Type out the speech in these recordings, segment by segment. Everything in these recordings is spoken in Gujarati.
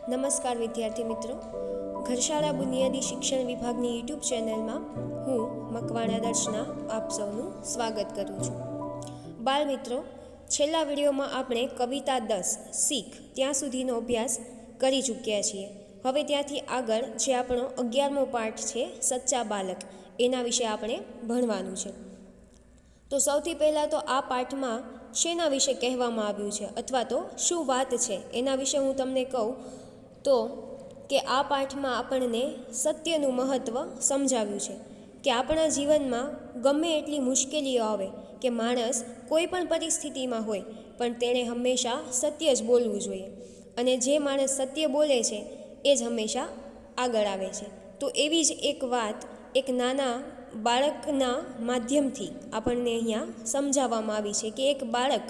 નમસ્કાર વિદ્યાર્થી મિત્રો, ઘરશાળા બુનિયાદી શિક્ષણ વિભાગની યુટ્યુબ ચેનલમાં હું મકવાણા દર્શના આપ સૌનું સ્વાગત કરું છું. બાળ મિત્રો, છેલ્લા વિડીયોમાં આપણે કવિતા 10 શીખ ત્યાં સુધીનો અભ્યાસ કરી ચૂક્યા છીએ. હવે ત્યાંથી આગળ જે આપણો 11મો પાઠ છે સચ્ચા બાલક, એના વિશે આપણે ભણવાનું છે. તો સૌથી પહેલાં તો આ પાઠમાં શેના વિશે કહેવામાં આવ્યું છે અથવા તો શું વાત છે એના વિશે હું તમને કહું તો કે આ પાઠમાં આપણને સત્યનું મહત્ત્વ સમજાવ્યું છે કે આપણા જીવનમાં ગમે એટલી મુશ્કેલીઓ આવે કે માણસ કોઈ પણ પરિસ્થિતિમાં હોય પણ તેણે હંમેશા સત્ય જ બોલવું જોઈએ, અને જે માણસ સત્ય બોલે છે એ જ હંમેશા આગળ આવે છે. તો એવી જ એક વાત એક નાના બાળકના માધ્યમથી આપણને અહીંયા સમજાવવામાં આવી છે કે એક બાળક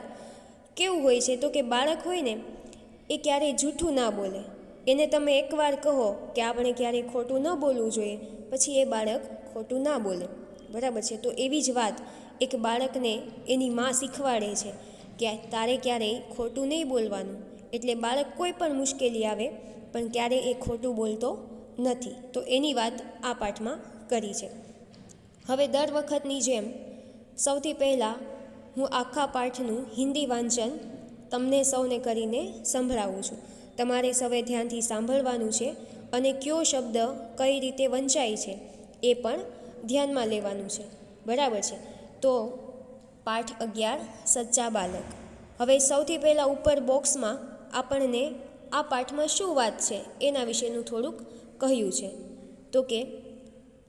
કેવું હોય છે. તો કે બાળક હોય ને એ ક્યારેય જૂઠું ના બોલે. એને તમે એકવાર કહો કે આપણે ક્યારેય ખોટું ન બોલવું જોઈએ, પછી એ બાળક ખોટું ના બોલે, બરાબર છે. તો એવી જ વાત એક બાળકને એની મા શીખવાડે છે કે તારે ક્યારેય ખોટું નહીં બોલવાનું, એટલે બાળક કોઈ પણ મુશ્કેલી આવે પણ ક્યારેય એ ખોટું બોલતો નથી. તો એની વાત આ પાઠમાં કરી છે. હવે દર વખતની જેમ સૌથી પહેલાં હું આખા પાઠનું હિન્દી વાંચન તમને સૌને કરીને સંભળાવું છું. તમારે સૌએ ધ્યાનથી સાંભળવાનું છે અને કયો શબ્દ કઈ રીતે વંચાય છે એ પણ ધ્યાનમાં લેવાનું છે, બરાબર છે. તો પાઠ 11 સચ્ચા બાલક. હવે સૌથી પહેલાં ઉપર બોક્સમાં આપણને આ પાઠમાં શું વાત છે એના વિશેનું થોડુંક કહ્યું છે. તો કે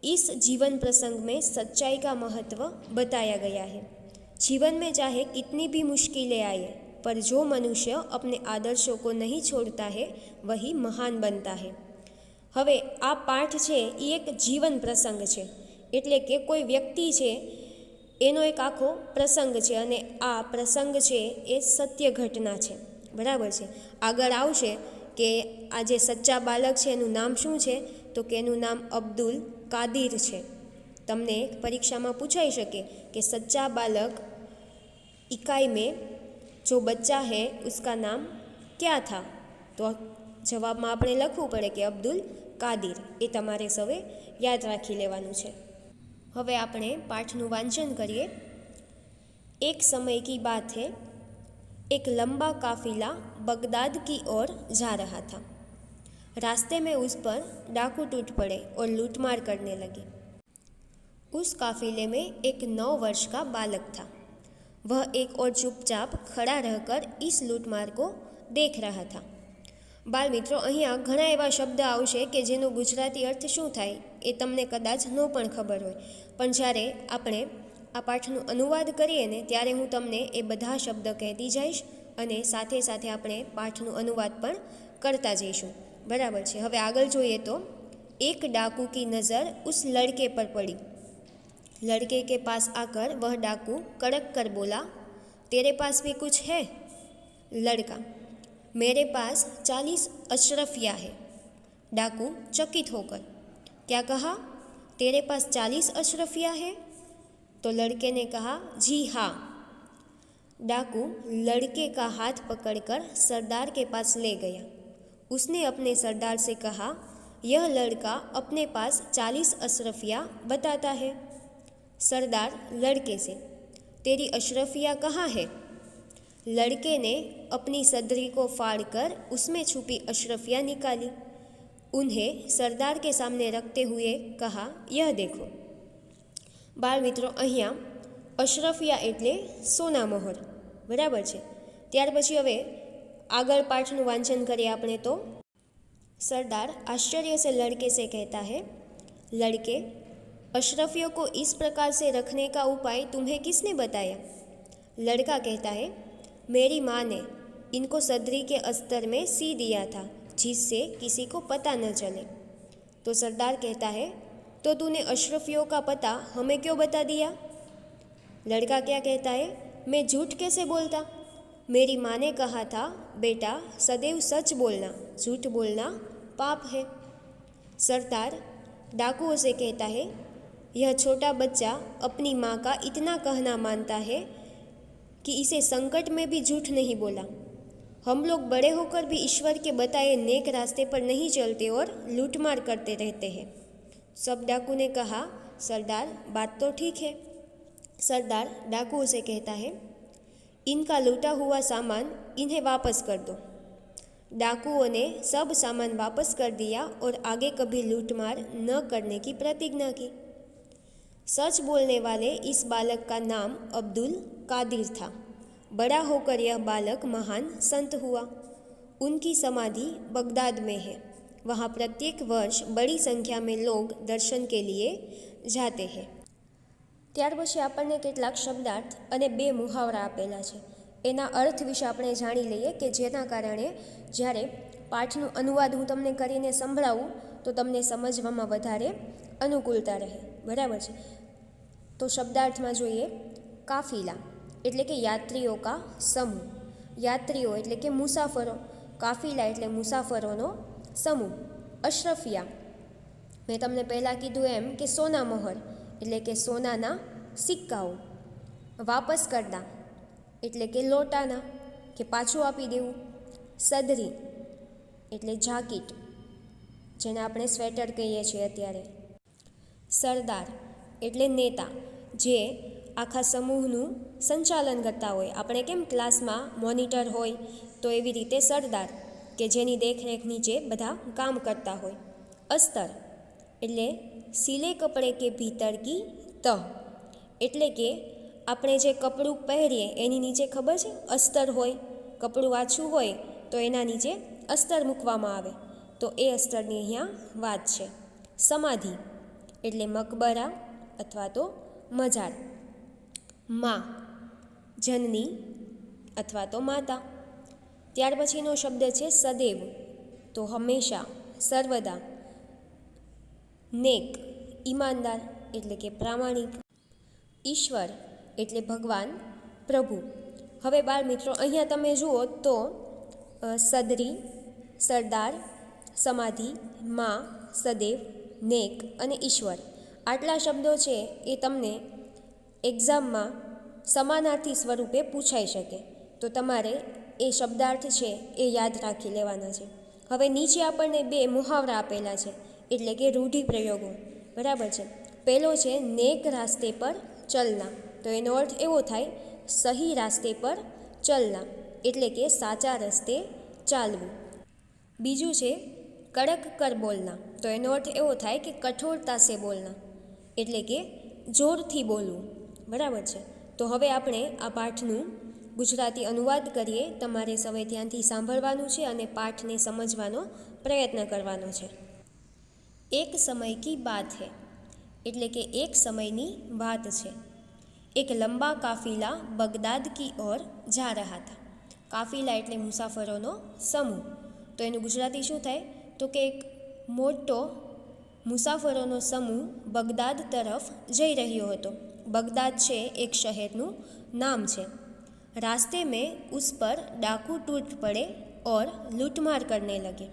इस जीवन प्रसंग में सच्चाई का महत्व बताया गया है. जीवन में चाहे कितनी भी मुश्किलें आए पर जो मनुष्य अपने आदर्शों को नहीं छोड़ता है वही महान बनता है. હવે આ પાઠ છે એ એક જીવન પ્રસંગ છે, એટલે કે કોઈ વ્યક્તિ છે એનો એક આખો પ્રસંગ છે, અને આ પ્રસંગ છે એ સત્ય ઘટના છે, બરાબર છે. આગળ આવશે કે આ જે સચ્ચા બાલક છે એનું નામ શું છે, તો કે એનું નામ અબ્દુલ કાદિર છે. તમને પરીક્ષામાં પૂછાઈ શકે કે સચ્ચા બાલક इकाई में जो बच्चा है उसका नाम क्या था, તો જવાબમાં આપણે લખવું પડે કે અબ્દુલ કાદિર. એ તમારે સૌએ યાદ રાખી લેવાનું છે. હવે આપણે પાઠનું વાંચન કરીએ. एक समय की बात है, एक लंबा काफिला बगदाद की ओर जा रहा था. रास्ते में उस पर डाकू टूट पड़े और लूटमार करने लगे. उस काफिले में एक 9 वर्ष का बालक था. वह एक और चुपचाप खड़ा रहकर इस लूटमार को देख रहा था. બાળ મિત્રો, અહીંયા ઘણા એવા શબ્દ આવશે કે જેનો ગુજરાતી અર્થ શું થાય એ તમને કદાચ ન પણ ખબર હોય, પણ જ્યારે આપણે આ પાઠનું અનુવાદ કરીએ ને ત્યારે હું તમને એ બધા શબ્દ કહેતી જઈશ અને સાથે સાથે આપણે પાઠનું અનુવાદ પણ કરતા જઈશું, બરાબર છે. હવે આગળ જોઈએ તો એક डाकू की नज़र उस लड़के पर पड़ी. लड़के के पास आकर वह डाकू कड़क कर बोला, तेरे पास भी कुछ है? लड़का, मेरे पास 40 अशरफिया है. डाकू चकित होकर, क्या कहा? तेरे पास 40 अशरफिया है? तो लड़के ने कहा, जी हाँ. डाकू लड़के का हाथ पकड़कर सरदार के पास ले गया. उसने अपने सरदार से कहा, यह लड़का अपने पास 40 अशरफिया बताता है. सरदार लड़के से, तेरी अशरफिया कहाँ है? लड़के ने अपनी सदरी को फाड़कर उसमें छुपी अशरफिया निकाली. उन्हें सरदार के सामने रखते हुए कहा, यह देखो. બાળ મિત્રો, અહીંયા અશરફિયા એટલે સોના મહોર, બરાબર છે. ત્યાર પછી હવે આગળ પાઠનું વાંચન કરીએ આપણે તો सरदार आश्चर्य से लड़के से कहता है, लड़के, अशरफियों को इस प्रकार से रखने का उपाय तुम्हें किसने बताया? लड़का कहता है, मेरी माँ ने इनको सदरी के अस्तर में सी दिया था जिससे किसी को पता न चले. तो सरदार कहता है, तो तूने अशरफियों का पता हमें क्यों बता दिया? लड़का क्या कहता है, मैं झूठ कैसे बोलता? मेरी माँ ने कहा था, बेटा सदैव सच बोलना, झूठ बोलना पाप है. सरदार डाकुओं से कहता है, यह छोटा बच्चा अपनी माँ का इतना कहना मानता है कि इसे संकट में भी झूठ नहीं बोला. हम लोग बड़े होकर भी ईश्वर के बताए नेक रास्ते पर नहीं चलते और लूटमार करते रहते हैं। सब डाकू ने कहा, सरदार बात तो ठीक है। सरदार डाकू उसे कहता है, इनका लूटा हुआ सामान इन्हें वापस कर दो। डाकुओं ने सब सामान वापस कर दिया और आगे कभी लूटमार न करने की प्रतिज्ञा की। सच बोलने वाले इस बालक का नाम अब्दुल कादिर था। बड़ा होकर यह बालक महान संत हुआ। उनकी समाधि बगदाद में है। वहाँ प्रत्येक वर्ष बड़ी संख्या में लोग दर्शन के लिए जाते हैं। ત્યાર પછી આપણને કેટલાક શબ્દાર્થ અને બે મુહાવરા આપેલા છે, એના અર્થ વિશે આપણે જાણી લઈએ કે જેના કારણે જ્યારે પાઠનું અનુવાદ હું તમને કરીને સંભળાવું તો તમને સમજવામાં વધારે અનુકૂળતા રહે, બરાબર છે। તો શબ્દાર્થમાં જોઈએ, કાફિલા એટલે કે યાત્રીઓ કા સમૂહ, યાત્રીઓ એટલે કે મુસાફરો, કાફિલા એટલે મુસાફરોનો સમૂહ। અશરફિયા મેં તમને પહેલાં કીધું એમ કે સોના મોહર એટલે કે સોનાના સિક્કાઓ। વાપસ કરતા એટલે કે લોટાના કે પાછું આપી દેવું। સદરી એટલે જાકીટ, જેને આપણે સ્વેટર કહીએ છીએ અત્યારે। સરદાર એટલે નેતા, જે આખા સમૂહનું સંચાલન કરતા હોય। આપણે કેમ ક્લાસમાં મોનિટર હોય તો એવી રીતે સરદાર કે જેની દેખરેખ નીચે બધા કામ કરતા હોય। अस्तर એટલે સિલે કપડે કે ભીતર કી તહ, એટલે કે આપણે જે કપડું પહેરીએ એની નીચે ખબર છે અસ્તર હોય, કપડું આછું હોય તો એના નીચે અસ્તર મૂકવામાં આવે, તો એ અસ્તરની અહીંયા વાત છે। સમાધિ એટલે મકબરા અથવા તો મજાર। માં જનની અથવા તો માતા। ત્યાર પછીનો શબ્દ છે સદૈવ, તો હંમેશા, સર્વદા। નેક ઈમાનદાર એટલે કે પ્રામાણિક। ઈશ્વર એટલે ભગવાન, પ્રભુ। હવે બાળ મિત્રો અહીંયા તમે જુઓ તો સદરી, સરદાર, સમાધિ, માં, સદૈવ, નેક અને ઈશ્વર, આટલા શબ્દો છે એ તમને એક્ઝામમાં સમાનાર્થી સ્વરૂપે પૂછાઈ શકે, તો તમારે એ શબ્દાર્થ છે એ યાદ રાખી લેવાના છે। હવે નીચે આપણને બે મુહાવરા આપેલા છે, એટલે કે રૂઢિપ્રયોગો, બરાબર છે। પહેલો છે નેક રાસ્તે પર ચલના, તો એનો અર્થ એવો થાય સહી રાસ્તે પર ચલના, એટલે કે સાચા રસ્તે ચાલવું। બીજું છે કડક કર બોલના, તો એનો અર્થ એવો થાય કે કઠોરતા સે બોલના, એટલે કે જોરથી બોલવું, બરાબર છે। તો હવે આપણે આ પાઠનું ગુજરાતી અનુવાદ કરીએ। તમારે સૌએ ધ્યાનથી સાંભળવાનું છે અને પાઠને સમજવાનો પ્રયત્ન કરવાનો છે। એક સમય કી બાત હૈ એટલે કે એક સમયની વાત છે। એક લંબા કાફિલા બગદાદ કી ઓર જા રહા થા। કાફિલા એટલે મુસાફરોનો સમૂહ, તો એનું ગુજરાતી શું થાય તો કે એક મોટો મુસાફરોનો સમૂહ બગદાદ તરફ જઈ રહ્યો હતો। બગદાદ છે એક શહેરનું નામ છે। रास्ते में उस पर डाकू टूट पड़े और लूटमार करने लगे,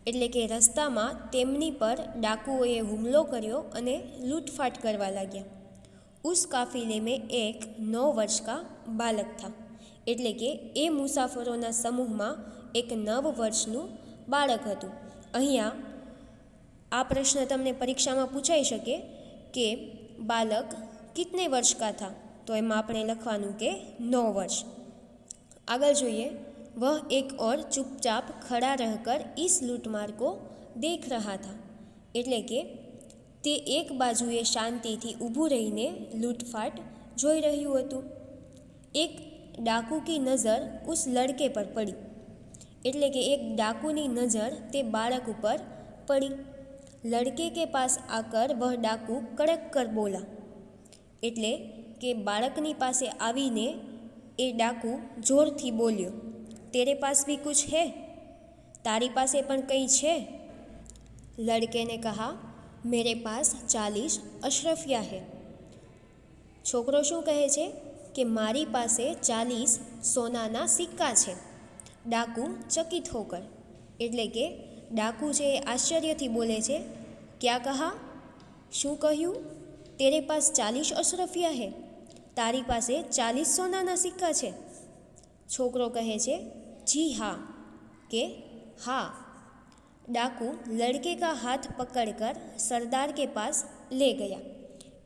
એટલે કે રસ્તામાં તેમની પર ડાકુઓએ હુમલો કર્યો અને લૂંટફાટ કરવા લાગ્યા। उस काफिले में एक 9 वर्ष का बालक था, એટલે કે એ મુસાફરોના સમૂહમાં એક 9 વર્ષનું બાળક હતું। અહીંયા આ પ્રશ્ન તમને પરીક્ષામાં પૂછાઈ શકે કે બાલક કિતને વર્ષ કા થા, તો એમાં આપણે લખવાનું કે 9 વર્ષ। આગળ જોઈએ, वह एक और चुपचाप खड़ा रहकर इस लूटमार को देख रहा था, એટલે કે તે એક બાજુએ શાંતિથી ઊભું રહીને લૂંટફાટ જોઈ રહ્યું હતું। એક ડાકુ કી નજર ઉસ લડકે પર પડી, એટલે કે એક ડાકુની નજર તે બાળક ઉપર પડી। લડકે કે પાસ આકર વહ ડાકુ કડક કર બોલા, એટલે કે બાળકની પાસે આવીને એ ડાકુ જોરથી બોલ્યો, તેરે પાસ ભી કુછ હે, તારી પાસે પણ કંઈ છે? લડકે ને કહા, મેરે પાસ 40 અશરફિયા હે। છોકરો શું કહે છે કે મારી પાસે 40 સોનાના સિક્કા છે। ડાકુ ચકિત હોકર, એટલે કે ડાકુ છે એ આશ્ચર્યથી બોલે છે, ક્યા કહા, શું કહ્યું? તેરે પાસ 40 અશરફિયા હે, તારી પાસે 40 સોનાના સિક્કા છે। છોકરો કહે છે, जी हाँ के हाँ। डाकू लड़के का हाथ पकड़कर सरदार के पास ले गया।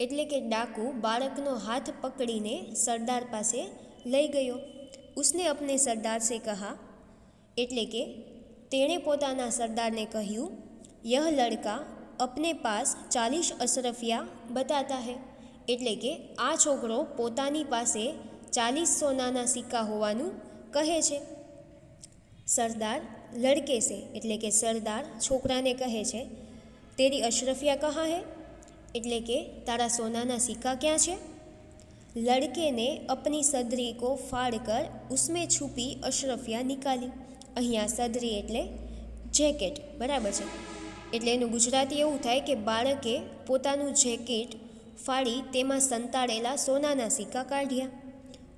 એટલે કે ડાકુ બાળકનો હાથ પકડીને સરદાર પાસે લઈ ગયો। उसने अपने सरदार से कहा, એટલે કે તેણે પોતાના સરદારને કહ્યું, यह लड़का अपने पास 40 अशरफिया बताता है। એટલે કે આ છોકરો પોતાની પાસે 40 સોનાના સિક્કા હોવાનું કહે છે। સરદાર લડકે से એટલે કે સરદાર છોકરાને કહે છે, તેરી અશરફિયા કહા હે, એટલે કે તારા સોનાના સિક્કા ક્યાં છે। लड़के ने अपनी सदरी को फाड़कर उसमें छुपी अशरफिया निकाली। અહીંયા સદરી એટલે જેકેટ, બરાબર છે। એટલે એનું ગુજરાતી એવું થાય કે બાળકે પોતાનું જેકેટ फाड़ी तेमा संताड़ेला सोनाना सिक्का काढ़िया।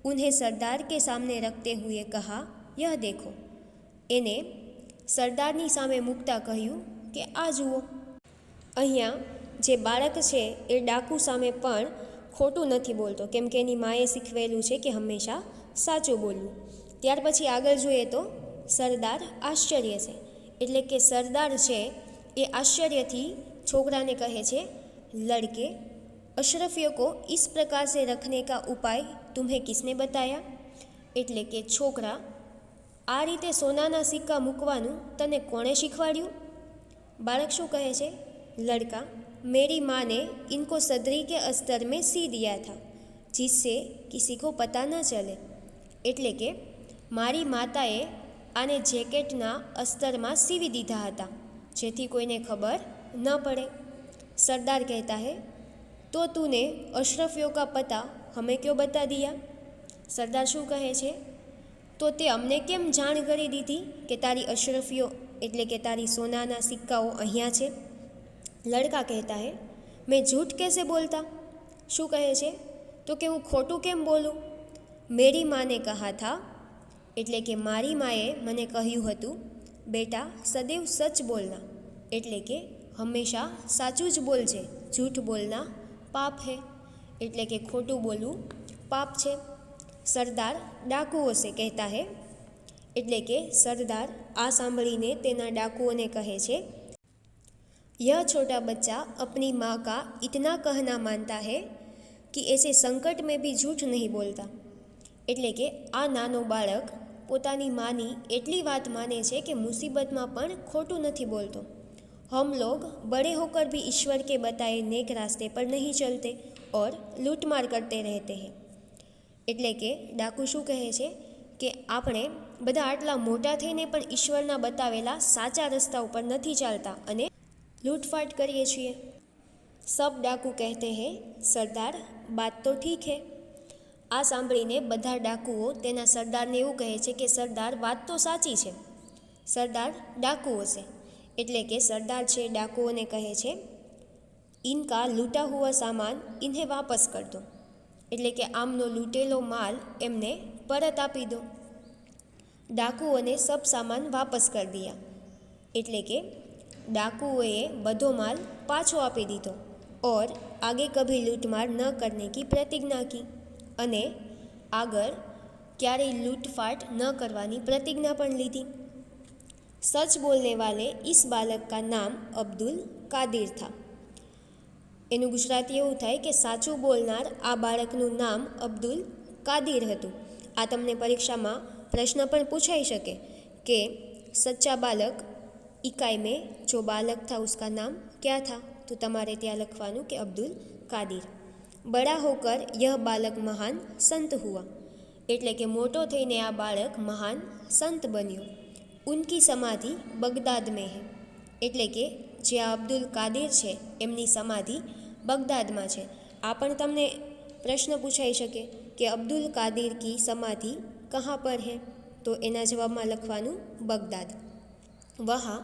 उन्हें सरदार के सामने रखते हुए कहा, यह देखो। एने सरदारनी सामे मूकता कह्यु के आ जुओ। अहींया जे बाळक छे ए डाकू सामे पण खोटुं नथी बोलतो, केम के एनी माए शीखवेलुं छे के हमेशा साचुं बोलवुं। त्यार पछी आगळ जोईए तो सरदार आश्चर्य छे, एटले के सरदार छे ए आश्चर्यथी छोकराने कहे छे, लड़के अशरफियों को इस प्रकार से रखने का उपाय तुम्हें किसने बताया। એટલે કે છોકરા, આ રીતે સોનાના સિક્કા મૂકવાનું તને કોણે શીખવાડ્યું। બાળક શું કહે છે, लड़का, मेरी माँ ने इनको सदरी के अस्तर में सी दिया था जिससे किसी को पता न चले। એટલે કે મારી માતાએ આને જેકેટના અસ્તરમાં સીવી દીધા હતા જેથી કોઈને ખબર ન પડે। सरदार कहता है, तो तूने अशरफियों का पता हमें क्यों बता दिया। सरदार शू कहे छे, तो ते अमने केम जाण करी दीधी के तारी अशरफियों एटले के तारी सोनाना सिक्काओ अहींया छे। लड़का कहता है, मैं झूठ कैसे बोलता। शू कहे छे, तो कि हूँ खोटू केम बोलूँ। मेरी माँ ने कहा था, एटले के मारी माए मने कह्युं हतुं, बेटा सदैव सच बोलना, एटले के हमेशा साचुं ज बोलजे, झूठ बोलना पाप है, एटले के खोटू बोलવું पाप छे। सरदार डाकुओं से कहता है, एटले के सरदार आ सांभळीने तेना डाकुओने कहे छे, यह छोटा बच्चा अपनी माँ का इतना कहना मानता है कि ऐसे संकट में भी झूठ नहीं बोलता। एटले के आ नानो बाळक पोतानी मानी एटली वात माने छे कि मुसीबतमां पण खोटू नहीं बोलतो। हम लोग बड़े होकर भी ईश्वर के बताए नेक रास्ते पर नहीं चलते और लूटमार करते रहते हैं। એટલે કે ડાકુ શું કહે છે કે આપણે બધા આટલા મોટા થઈને પણ ઈશ્વરના બતાવેલા સાચા રસ્તા ઉપર નથી ચાલતા અને લૂંટફાટ કરીએ છીએ। सब डाकू कहते हैं, सरदार बात तो ठीक है। आ सांभळीने બધા ડાકુઓ તેના સરદારને એવું કહે છે કે સરદાર વાત તો સાચી છે। સરદાર ડાકુઓ છે એટલે કે सरदार छे डाकुओने कहे छे, इनका लूटा हुआ सामान इन्हें वापस कर दो, એટલે કે આમનો લૂંટેલો માલ એમને પરત આપી દો। ડાકુઓને सब सामान वापस कर दिया, એટલે કે डाकुओए બધો माल પાછો આપી દીધો और आगे कभी लूटमार न करने की प्रतिज्ञा की અને આગળ ક્યારેય લૂંટફાટ ન કરવાની પ્રતિજ્ઞા પણ લીધી। सच बोलने वाले इस बालक का नाम अब्दुल कादिर था। एनु गुजराती एवुं थाय के साचुं बोलनार आ बाळकनुं नाम अब्दुल कादिर हतुं। आ तमने परीक्षा में प्रश्न पण पूछाई शके कि सच्चा बालक इकाई में जो बालक था उसका नाम क्या था, तो तमारे त्यां लखवानुं कि अब्दुल कादिर। बड़ा होकर यह बालक महान संत हुआ, एटले के मोटो थईने आ बाळक महान संत बन्यो। उनकी समाधि बगदाद में है, एटले के जे अब्दुल कादिर छे एमनी समाधि बगदाद में है। आ पण तमने प्रश्न पूछाई शके कि अब्दुल कादिर की समाधि कहाँ पर है, तो एना जवाब में लखवानुं बगदाद। वहाँ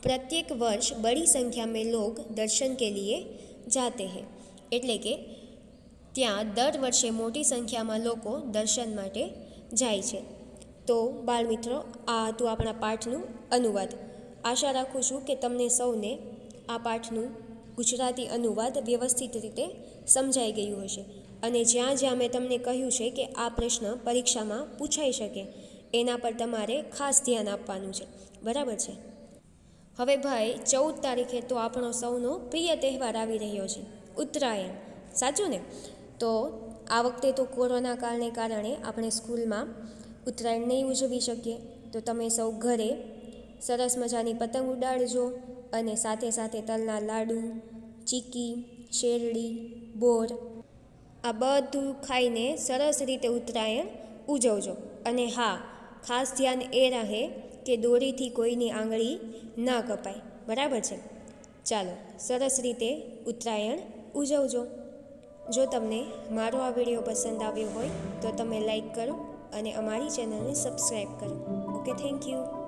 प्रत्येक वर्ष बड़ी संख्या में लोग दर्शन के लिए जाते हैं, एटले के त्यां दर वर्षे मोटी संख्या में लोग दर्शन माटे जाय छे। तो बाळ मित्रों, आ हतुं आपणा पाठनुं अनुवाद। आशा राखुं छुं के तमने सौने आ पाठनुं गुजराती अनुवाद व्यवस्थित रीते समजाई गयुं हशे अने ज्यां ज्यां मैं तमने कह्युं छे के आ प्रश्न परीक्षा में पूछाई शके એના પર તમારે ખાસ ધ્યાન આપવાનું છે, બરાબર છે. હવે ભાઈ 14 તારીખે તો આપણો સૌનો પ્રિય તહેવાર આવી રહ્યો છે, ઉત્તરાયણ, સાચું ને? તો આ વખતે તો કોરોના કાળને કારણે આપણે સ્કૂલમાં ઉત્તરાયણ નહીં ઉજવી શકીએ, તો તમે સૌ ઘરે સરસ મજાની પતંગ ઉડાડજો અને સાથે સાથે તલના લાડુ, ચીકી, શેરડી, બોર આ બધું ખાઈને સરસ રીતે ઉત્તરાયણ ઉજવજો. અને હા, ખાસ ધ્યાન એ રહે કે દોરીથી કોઈની આંગળી ન કપાય, બરાબર છે? ચાલો સરસ રીતે ઉત્તરાયણ ઉજવજો. જો તમને મારો આ વિડીયો પસંદ આવ્યો હોય તો તમે લાઈક કરો અને અમારી ચેનલને સબસ્ક્રાઈબ કરો. Okay, thank you.